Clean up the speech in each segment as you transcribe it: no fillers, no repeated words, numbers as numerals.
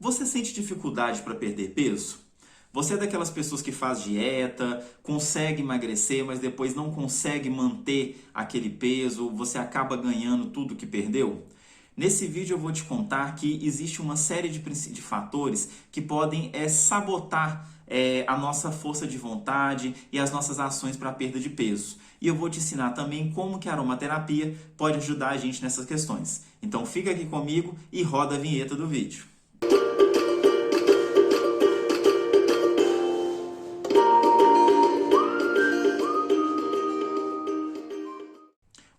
Você sente dificuldade para perder peso? Você é daquelas pessoas que faz dieta, consegue emagrecer, mas depois não consegue manter aquele peso, você acaba ganhando tudo que perdeu? Nesse vídeo eu vou te contar que existe uma série de fatores que podem sabotar a nossa força de vontade e as nossas ações para a perda de peso. E eu vou te ensinar também como que a aromaterapia pode ajudar a gente nessas questões. Então fica aqui comigo e roda a vinheta do vídeo.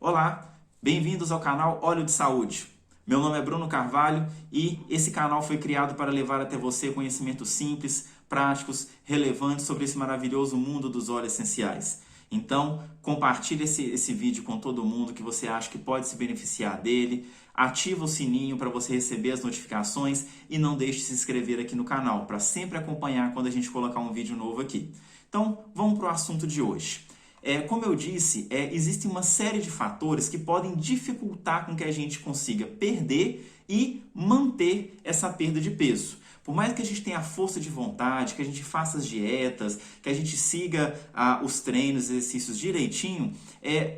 Olá, bem-vindos ao canal Óleo de Saúde. Meu nome é Bruno Carvalho e esse canal foi criado para levar até você conhecimentos simples, práticos, relevantes sobre esse maravilhoso mundo dos óleos essenciais. Então, compartilhe esse vídeo com todo mundo que você acha que pode se beneficiar dele, ativa o sininho para você receber as notificações e não deixe de se inscrever aqui no canal para sempre acompanhar quando a gente colocar um vídeo novo aqui. Então, vamos para o assunto de hoje. Como eu disse, existe uma série de fatores que podem dificultar com que a gente consiga perder e manter essa perda de peso. Por mais que a gente tenha a força de vontade, que a gente faça as dietas, que a gente siga os treinos, exercícios direitinho,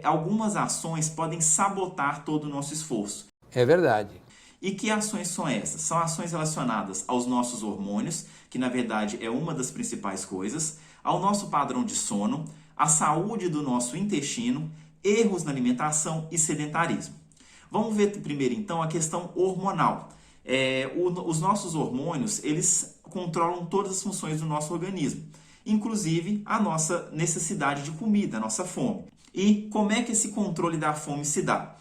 algumas ações podem sabotar todo o nosso esforço. É verdade. E que ações são essas? São ações relacionadas aos nossos hormônios, que na verdade é uma das principais coisas, ao nosso padrão de sono, à saúde do nosso intestino, erros na alimentação e sedentarismo. Vamos ver primeiro então a questão hormonal. Os nossos hormônios, eles controlam todas as funções do nosso organismo, inclusive a nossa necessidade de comida, a nossa fome. E como é que esse controle da fome se dá?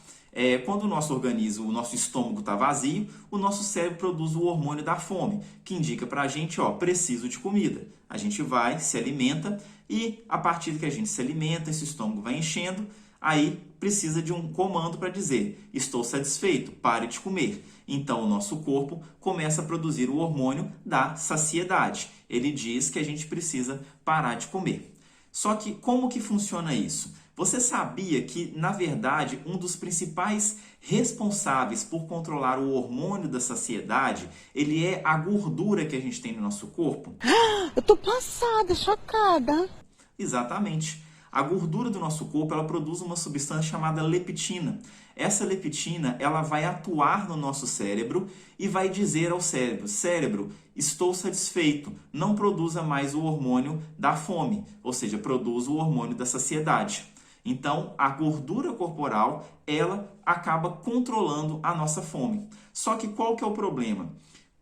Quando o nosso organismo, o nosso estômago está vazio, o nosso cérebro produz o hormônio da fome, que indica para a gente, preciso de comida. A gente vai, se alimenta e a partir que a gente se alimenta, esse estômago vai enchendo, aí precisa de um comando para dizer, estou satisfeito, pare de comer. Então o nosso corpo começa a produzir o hormônio da saciedade. Ele diz que a gente precisa parar de comer. Só que como que funciona isso? Você sabia que, na verdade, um dos principais responsáveis por controlar o hormônio da saciedade, ele é a gordura que a gente tem no nosso corpo? Eu tô passada, chocada. Exatamente. A gordura do nosso corpo, ela produz uma substância chamada leptina. Essa leptina, ela vai atuar no nosso cérebro e vai dizer ao cérebro, cérebro, estou satisfeito, não produza mais o hormônio da fome, ou seja, produza o hormônio da saciedade. Então, a gordura corporal, ela acaba controlando a nossa fome. Só que qual que é o problema?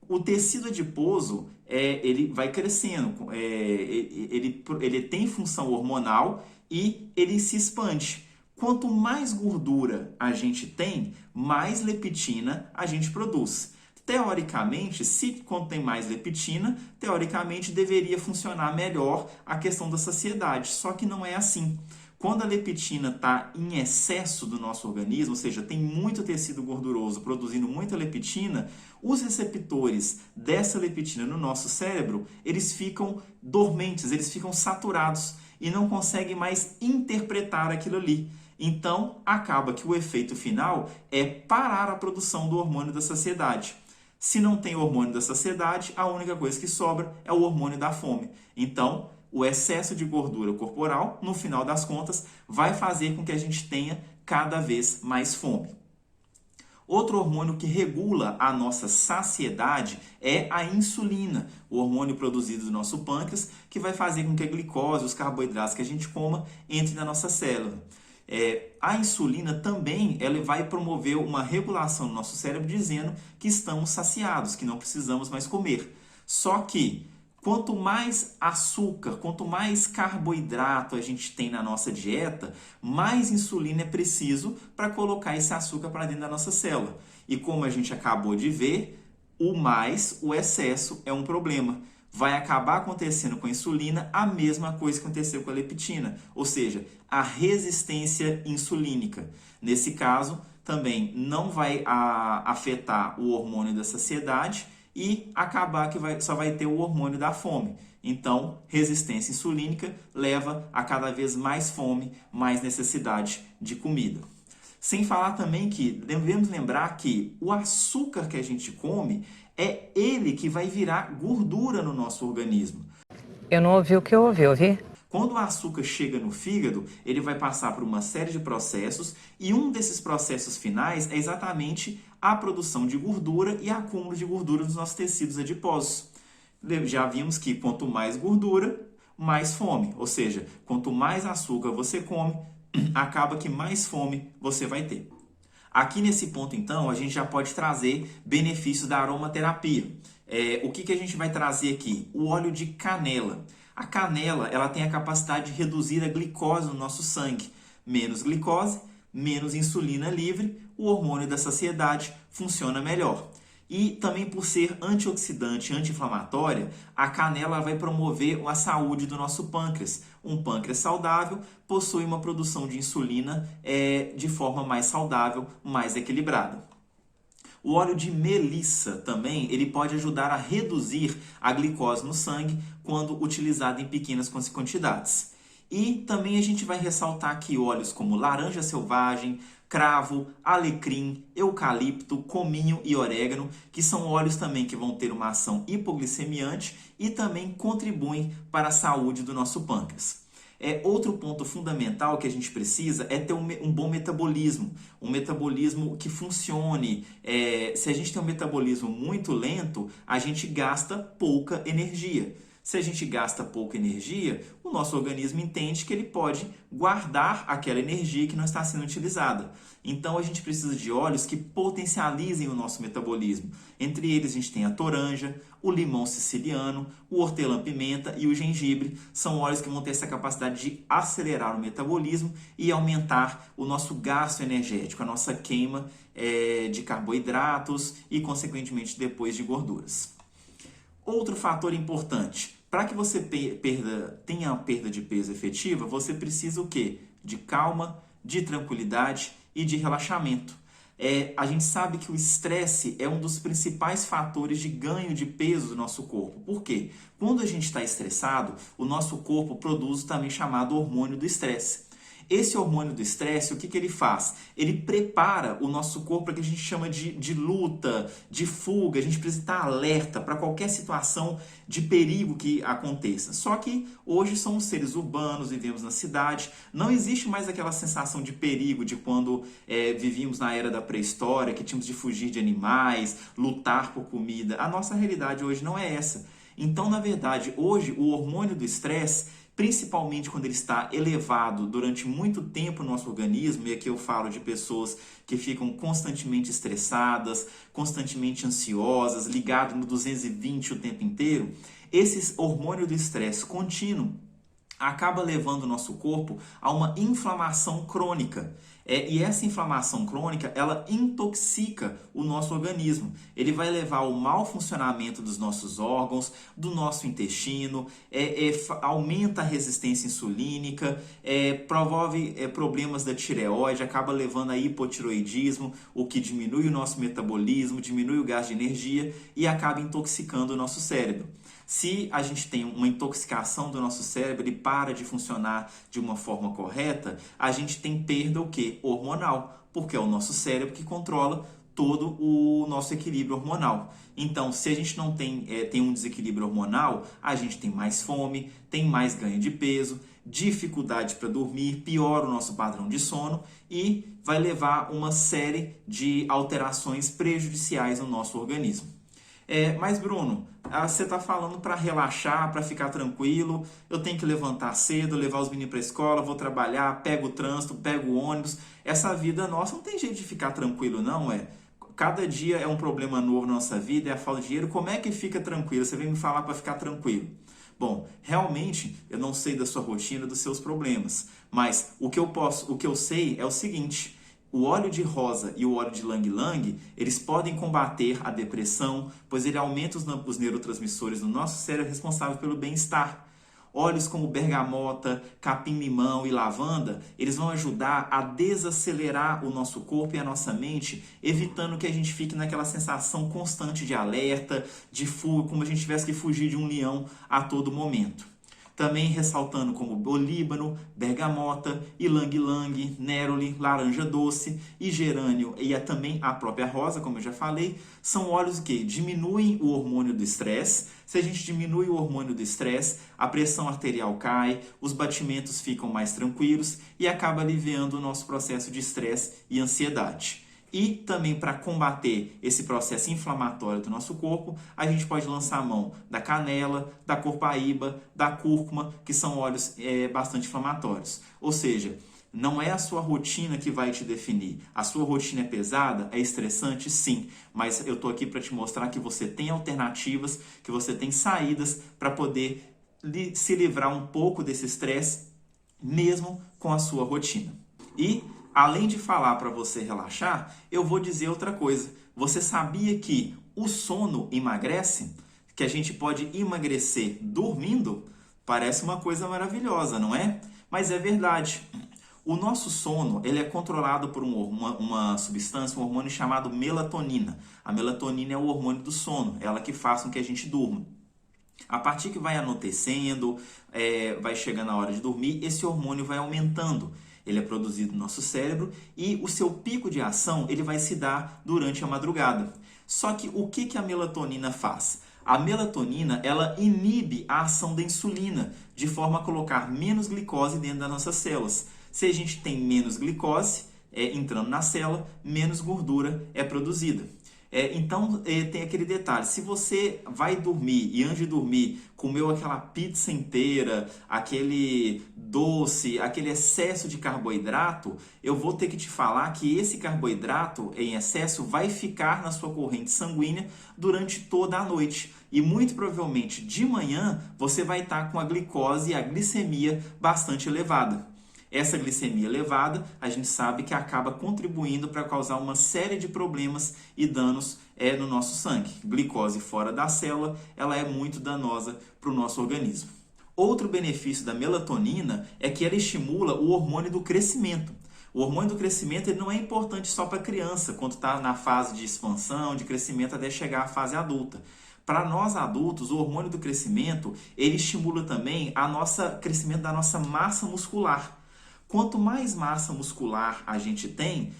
O tecido adiposo, ele vai crescendo, ele tem função hormonal e ele se expande. Quanto mais gordura a gente tem, mais leptina a gente produz. Teoricamente, quando tem mais leptina, teoricamente deveria funcionar melhor a questão da saciedade, só que não é assim. Quando a leptina está em excesso do nosso organismo, ou seja, tem muito tecido gorduroso produzindo muita leptina, os receptores dessa leptina no nosso cérebro, eles ficam dormentes, eles ficam saturados e não conseguem mais interpretar aquilo ali. Então, acaba que o efeito final é parar a produção do hormônio da saciedade. Se não tem hormônio da saciedade, a única coisa que sobra é o hormônio da fome. Então, o excesso de gordura corporal, no final das contas, vai fazer com que a gente tenha cada vez mais fome. Outro hormônio que regula a nossa saciedade é a insulina, o hormônio produzido do nosso pâncreas, que vai fazer com que a glicose, os carboidratos que a gente coma, entrem na nossa célula. A insulina também ela vai promover uma regulação no nosso cérebro dizendo que estamos saciados, que não precisamos mais comer. Só que quanto mais açúcar, quanto mais carboidrato a gente tem na nossa dieta, mais insulina é preciso para colocar esse açúcar para dentro da nossa célula. E como a gente acabou de ver, o excesso é um problema. Vai acabar acontecendo com a insulina a mesma coisa que aconteceu com a leptina, ou seja, a resistência insulínica. Nesse caso, também não vai afetar o hormônio da saciedade, e acabar que só vai ter o hormônio da fome. Então, resistência insulínica leva a cada vez mais fome, mais necessidade de comida. Sem falar também que devemos lembrar que o açúcar que a gente come é ele que vai virar gordura no nosso organismo. Eu não ouvi o que eu ouvi? Quando o açúcar chega no fígado, ele vai passar por uma série de processos e um desses processos finais é exatamente a produção de gordura e acúmulo de gordura nos nossos tecidos adiposos. Já vimos que quanto mais gordura, mais fome. Ou seja, quanto mais açúcar você come, acaba que mais fome você vai ter. Aqui nesse ponto, então, a gente já pode trazer benefícios da aromaterapia. O que a gente vai trazer aqui? O óleo de canela. A canela ela tem a capacidade de reduzir a glicose no nosso sangue. Menos glicose, menos insulina livre, o hormônio da saciedade funciona melhor. E também por ser antioxidante, anti-inflamatória, a canela vai promover a saúde do nosso pâncreas. Um pâncreas saudável possui uma produção de insulina de forma mais saudável, mais equilibrada. O óleo de melissa também ele pode ajudar a reduzir a glicose no sangue quando utilizado em pequenas quantidades. E também a gente vai ressaltar aqui óleos como laranja selvagem, cravo, alecrim, eucalipto, cominho e orégano, que são óleos também que vão ter uma ação hipoglicemiante e também contribuem para a saúde do nosso pâncreas. Outro ponto fundamental que a gente precisa é ter um bom metabolismo, um metabolismo que funcione. Se a gente tem um metabolismo muito lento, a gente gasta pouca energia. Se a gente gasta pouca energia, o nosso organismo entende que ele pode guardar aquela energia que não está sendo utilizada. Então a gente precisa de óleos que potencializem o nosso metabolismo. Entre eles a gente tem a toranja, o limão siciliano, o hortelã-pimenta e o gengibre. São óleos que vão ter essa capacidade de acelerar o metabolismo e aumentar o nosso gasto energético, a nossa queima de carboidratos e, consequentemente, depois de gorduras. Outro fator importante, para que você tenha a perda de peso efetiva, você precisa o quê? De calma, de tranquilidade e de relaxamento. A gente sabe que o estresse é um dos principais fatores de ganho de peso do nosso corpo. Por quê? Quando a gente está estressado, o nosso corpo produz o também chamado hormônio do estresse. Esse hormônio do estresse, o que ele faz? Ele prepara o nosso corpo para o que a gente chama de luta, de fuga. A gente precisa estar alerta para qualquer situação de perigo que aconteça. Só que hoje somos seres urbanos, vivemos na cidade. Não existe mais aquela sensação de perigo de quando vivíamos na era da pré-história, que tínhamos de fugir de animais, lutar por comida. A nossa realidade hoje não é essa. Então, na verdade, hoje o hormônio do estresse, principalmente quando ele está elevado durante muito tempo no nosso organismo, e aqui eu falo de pessoas que ficam constantemente estressadas, constantemente ansiosas, ligadas no 220 o tempo inteiro, esse hormônio do estresse contínuo acaba levando o nosso corpo a uma inflamação crônica. E essa inflamação crônica, ela intoxica o nosso organismo. Ele vai levar ao mau funcionamento dos nossos órgãos, do nosso intestino, aumenta a resistência insulínica, promove problemas da tireoide, acaba levando a hipotiroidismo, o que diminui o nosso metabolismo, diminui o gasto de energia e acaba intoxicando o nosso cérebro. Se a gente tem uma intoxicação do nosso cérebro, ele para de funcionar de uma forma correta, a gente tem perda o quê? Hormonal, porque é o nosso cérebro que controla todo o nosso equilíbrio hormonal. Então, se a gente não tem um desequilíbrio hormonal, a gente tem mais fome, tem mais ganho de peso, dificuldade para dormir, piora o nosso padrão de sono e vai levar uma série de alterações prejudiciais no nosso organismo. Mas Bruno, você está falando para relaxar, para ficar tranquilo, eu tenho que levantar cedo, levar os meninos para a escola, vou trabalhar, pego o trânsito, pego o ônibus. Essa vida nossa não tem jeito de ficar tranquilo, não é? Cada dia é um problema novo na nossa vida, é a falta de dinheiro. Como é que fica tranquilo? Você vem me falar para ficar tranquilo. Bom, realmente eu não sei da sua rotina, dos seus problemas, mas o que eu sei é o seguinte: o óleo de rosa e o óleo de ylang-ylang, eles podem combater a depressão, pois ele aumenta os neurotransmissores no nosso cérebro responsáveis pelo bem-estar. Óleos como bergamota, capim-limão e lavanda, eles vão ajudar a desacelerar o nosso corpo e a nossa mente, evitando que a gente fique naquela sensação constante de alerta, de fuga, como a gente tivesse que fugir de um leão a todo momento. Também ressaltando como olíbano, bergamota, ylang-ylang, neroli, laranja doce e gerânio e também a própria rosa, como eu já falei, são óleos que diminuem o hormônio do estresse. Se a gente diminui o hormônio do estresse, a pressão arterial cai, os batimentos ficam mais tranquilos e acaba aliviando o nosso processo de estresse e ansiedade. E também para combater esse processo inflamatório do nosso corpo, a gente pode lançar a mão da canela, da corpaíba, da cúrcuma, que são óleos bastante inflamatórios. Ou seja, não é a sua rotina que vai te definir. A sua rotina é pesada, é estressante, sim. Mas eu estou aqui para te mostrar que você tem alternativas, que você tem saídas para poder se livrar um pouco desse estresse, mesmo com a sua rotina. E além de falar para você relaxar, eu vou dizer outra coisa. Você sabia que o sono emagrece? Que a gente pode emagrecer dormindo? Parece uma coisa maravilhosa, não é? Mas é verdade. O nosso sono ele é controlado por uma substância, um hormônio chamado melatonina. A melatonina é o hormônio do sono, ela que faz com que a gente durma. A partir que vai anoitecendo, vai chegando a hora de dormir, esse hormônio vai aumentando. Ele é produzido no nosso cérebro e o seu pico de ação ele vai se dar durante a madrugada. Só que o que a melatonina faz? A melatonina ela inibe a ação da insulina, de forma a colocar menos glicose dentro das nossas células. Se a gente tem menos glicose entrando na célula, menos gordura é produzida. Então tem aquele detalhe, se você vai dormir e antes de dormir comeu aquela pizza inteira, aquele doce, aquele excesso de carboidrato, eu vou ter que te falar que esse carboidrato em excesso vai ficar na sua corrente sanguínea durante toda a noite. E muito provavelmente de manhã você vai estar com a glicose e a glicemia bastante elevada. Essa glicemia elevada, a gente sabe que acaba contribuindo para causar uma série de problemas e danos no nosso sangue. Glicose fora da célula, ela é muito danosa para o nosso organismo. Outro benefício da melatonina é que ela estimula o hormônio do crescimento. O hormônio do crescimento ele não é importante só para a criança, quando está na fase de expansão, de crescimento até chegar à fase adulta. Para nós adultos, o hormônio do crescimento ele estimula também o crescimento da nossa massa muscular. Quanto mais massa muscular a gente tem,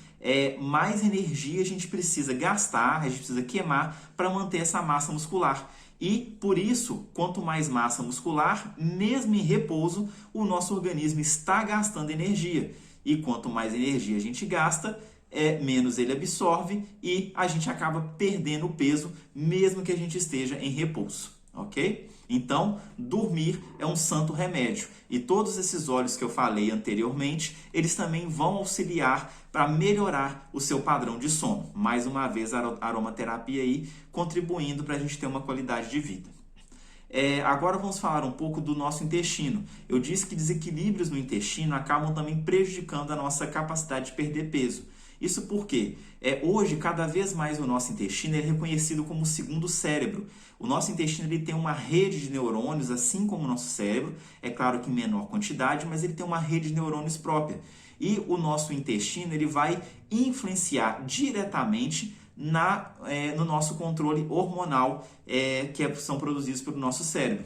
mais energia a gente precisa gastar, a gente precisa queimar para manter essa massa muscular. E, por isso, quanto mais massa muscular, mesmo em repouso, o nosso organismo está gastando energia. E quanto mais energia a gente gasta, menos ele absorve e a gente acaba perdendo o peso, mesmo que a gente esteja em repouso. Ok? Então, dormir é um santo remédio. E todos esses óleos que eu falei anteriormente, eles também vão auxiliar para melhorar o seu padrão de sono. Mais uma vez, a aromaterapia aí contribuindo para a gente ter uma qualidade de vida. Agora vamos falar um pouco do nosso intestino. Eu disse que desequilíbrios no intestino acabam também prejudicando a nossa capacidade de perder peso. Isso porque hoje, cada vez mais o nosso intestino é reconhecido como o segundo cérebro. O nosso intestino ele tem uma rede de neurônios, assim como o nosso cérebro. É claro que em menor quantidade, mas ele tem uma rede de neurônios própria. E o nosso intestino ele vai influenciar diretamente no nosso controle hormonal que são produzidos pelo nosso cérebro.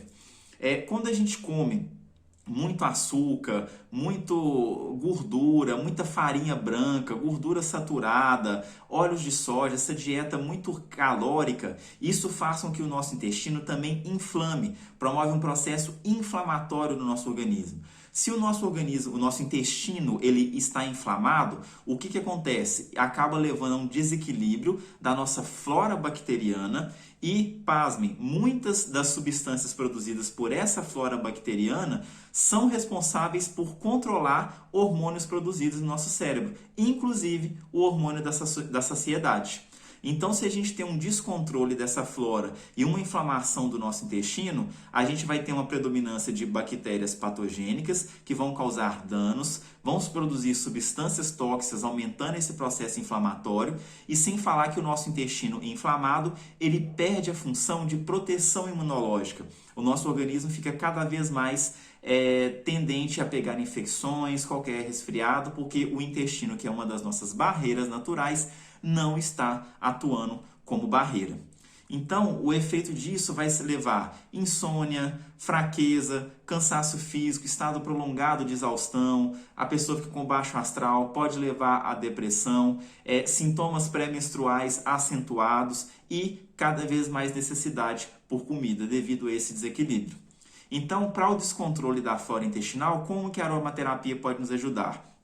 Quando a gente come muito açúcar, muito gordura, muita farinha branca, gordura saturada, óleos de soja, essa dieta muito calórica, isso faz com que o nosso intestino também inflame, promove um processo inflamatório no nosso organismo. Se o nosso organismo, o nosso intestino, ele está inflamado, o que acontece? Acaba levando a um desequilíbrio da nossa flora bacteriana e, pasmem, muitas das substâncias produzidas por essa flora bacteriana são responsáveis por controlar hormônios produzidos no nosso cérebro, inclusive o hormônio da saciedade. Então, se a gente tem um descontrole dessa flora e uma inflamação do nosso intestino, a gente vai ter uma predominância de bactérias patogênicas que vão causar danos, vão produzir substâncias tóxicas, aumentando esse processo inflamatório, e sem falar que o nosso intestino inflamado, ele perde a função de proteção imunológica. O nosso organismo fica cada vez mais tendente a pegar infecções, qualquer resfriado, porque o intestino, que é uma das nossas barreiras naturais, não está atuando como barreira. Então, o efeito disso vai se levar insônia, fraqueza, cansaço físico, estado prolongado de exaustão, a pessoa fica com baixo astral, pode levar a depressão, sintomas pré-menstruais acentuados e cada vez mais necessidade por comida devido a esse desequilíbrio. Então, para o descontrole da flora intestinal, como que a aromaterapia pode nos ajudar?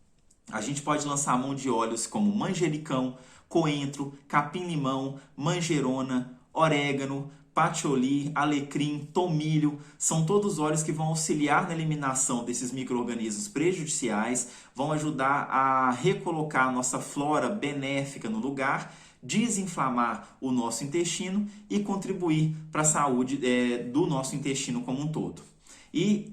A gente pode lançar a mão de óleos como manjericão, coentro, capim-limão, manjerona, orégano, patchouli, alecrim, tomilho. São todos óleos que vão auxiliar na eliminação desses micro-organismos prejudiciais, vão ajudar a recolocar a nossa flora benéfica no lugar, desinflamar o nosso intestino e contribuir para a saúde do nosso intestino como um todo. E,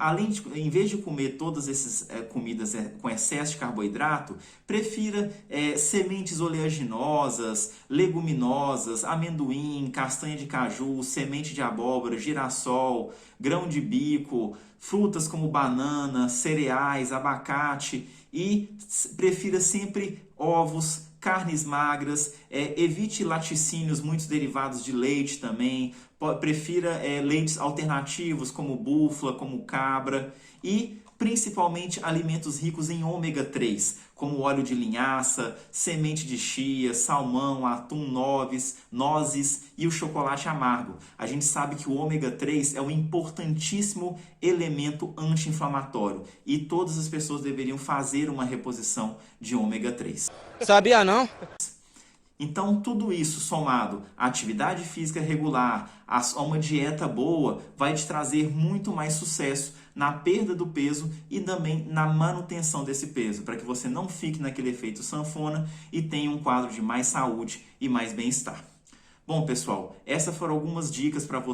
em vez de comer todas essas comidas com excesso de carboidrato, prefira sementes oleaginosas, leguminosas, amendoim, castanha de caju, semente de abóbora, girassol, grão de bico, frutas como banana, cereais, abacate e prefira sempre ovos, carnes magras, evite laticínios, muitos derivados de leite também, prefira leites alternativos como búfala, como cabra e principalmente alimentos ricos em ômega 3, como óleo de linhaça, semente de chia, salmão, atum, nozes e o chocolate amargo. A gente sabe que o ômega 3 é um importantíssimo elemento anti-inflamatório e todas as pessoas deveriam fazer uma reposição de ômega 3. Sabia não? Então, tudo isso somado à atividade física regular, a uma dieta boa, vai te trazer muito mais sucesso na perda do peso e também na manutenção desse peso, para que você não fique naquele efeito sanfona e tenha um quadro de mais saúde e mais bem-estar. Bom, pessoal, essas foram algumas dicas para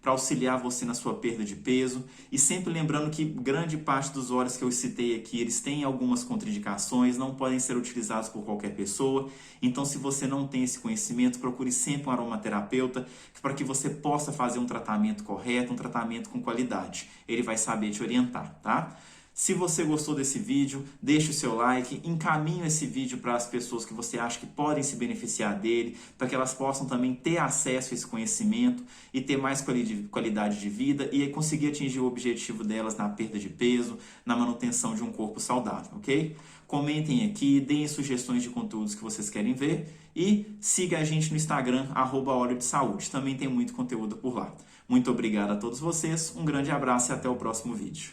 auxiliar você na sua perda de peso. E sempre lembrando que grande parte dos óleos que eu citei aqui, eles têm algumas contraindicações, não podem ser utilizados por qualquer pessoa. Então, se você não tem esse conhecimento, procure sempre um aromaterapeuta para que você possa fazer um tratamento correto, um tratamento com qualidade. Ele vai saber te orientar, tá? Se você gostou desse vídeo, deixe o seu like, encaminhe esse vídeo para as pessoas que você acha que podem se beneficiar dele, para que elas possam também ter acesso a esse conhecimento e ter mais qualidade de vida e conseguir atingir o objetivo delas na perda de peso, na manutenção de um corpo saudável, ok? Comentem aqui, deem sugestões de conteúdos que vocês querem ver e siga a gente no Instagram, @óleo de saúde. Também tem muito conteúdo por lá. Muito obrigado a todos vocês, um grande abraço e até o próximo vídeo.